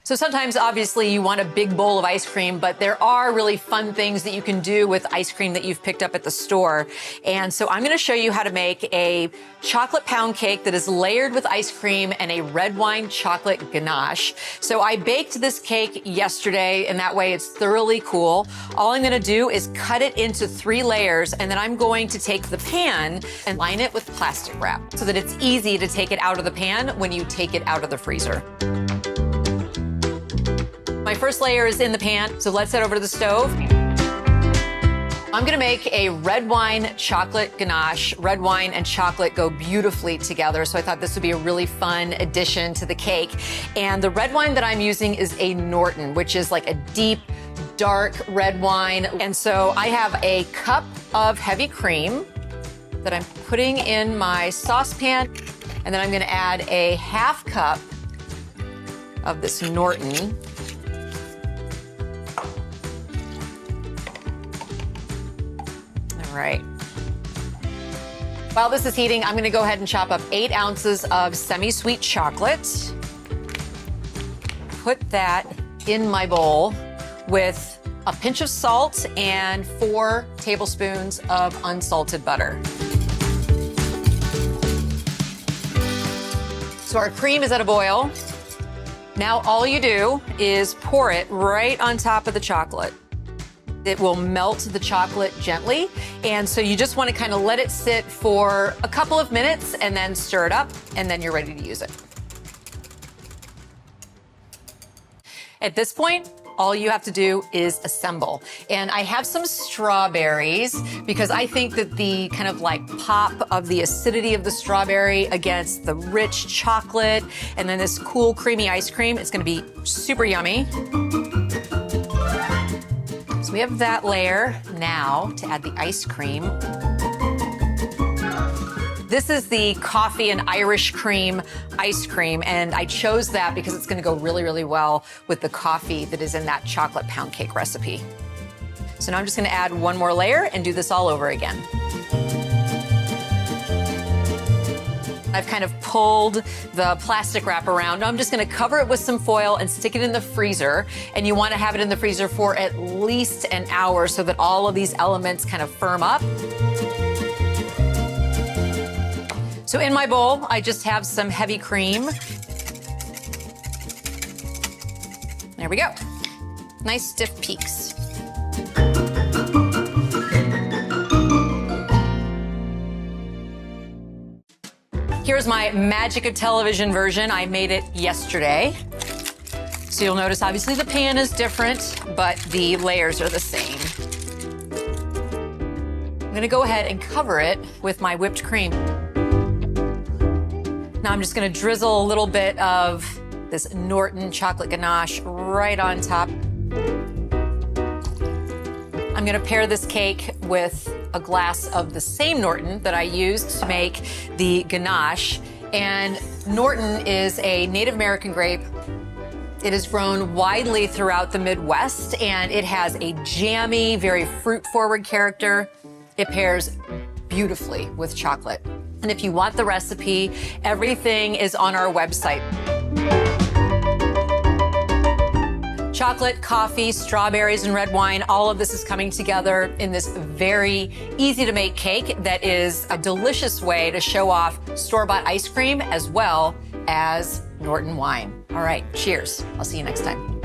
So sometimes, obviously, you want a big bowl of ice cream, but there are really fun things that you can do with ice cream that you've picked up at the store. And so I'm gonna show you how to make a chocolate pound cake that is layered with ice cream and a red wine chocolate ganache. So I baked this cake yesterday, and that way it's thoroughly cool. All I'm gonna do is cut it into 3 layers, and then I'm going to take the pan and line it with plastic wrap so that it's easy to take it out of the pan when you take it out of the freezer. My first layer is in the pan, so let's head over to the stove. I'm gonna make a red wine chocolate ganache. Red wine and chocolate go beautifully together, so I thought this would be a really fun addition to the cake. And the red wine that I'm using is a Norton, which is like a deep, dark red wine. And so I have a cup of heavy cream that I'm putting in my saucepan, and then I'm gonna add a half cup of this Norton. Right. While this is heating, I'm gonna go ahead and chop up 8 ounces of semi-sweet chocolate. Put that in my bowl with a pinch of salt and 4 tablespoons of unsalted butter. So our cream is at a boil. Now all you do is pour it right on top of the chocolate. It will melt the chocolate gently, and so you just want to kind of let it sit for a couple of minutes and then stir it up, and then you're ready to use it. At this point, all you have to do is assemble. And I have some strawberries because I think that the kind of like pop of the acidity of the strawberry against the rich chocolate and then this cool creamy ice cream is going to be super yummy. So we have that layer. Now to add the ice cream. This is the coffee and Irish cream ice cream, and I chose that because it's gonna go really, really well with the coffee that is in that chocolate pound cake recipe. So now I'm just gonna add one more layer and do this all over again. I've kind of pulled the plastic wrap around. I'm just gonna cover it with some foil and stick it in the freezer. And you wanna have it in the freezer for at least an hour so that all of these elements kind of firm up. So in my bowl, I just have some heavy cream. There we go. Nice stiff peaks. Here's my magic of television version. I made it yesterday. So you'll notice obviously the pan is different, but the layers are the same. I'm gonna go ahead and cover it with my whipped cream. Now I'm just gonna drizzle a little bit of this Norton chocolate ganache right on top. I'm gonna pair this cake with a glass of the same Norton that I used to make the ganache. And Norton is a Native American grape. It is grown widely throughout the Midwest, and it has a jammy, very fruit-forward character. It pairs beautifully with chocolate. And if you want the recipe, everything is on our website. Chocolate, coffee, strawberries, and red wine, all of this is coming together in this very easy to make cake that is a delicious way to show off store-bought ice cream as well as Norton wine. All right, cheers. I'll see you next time.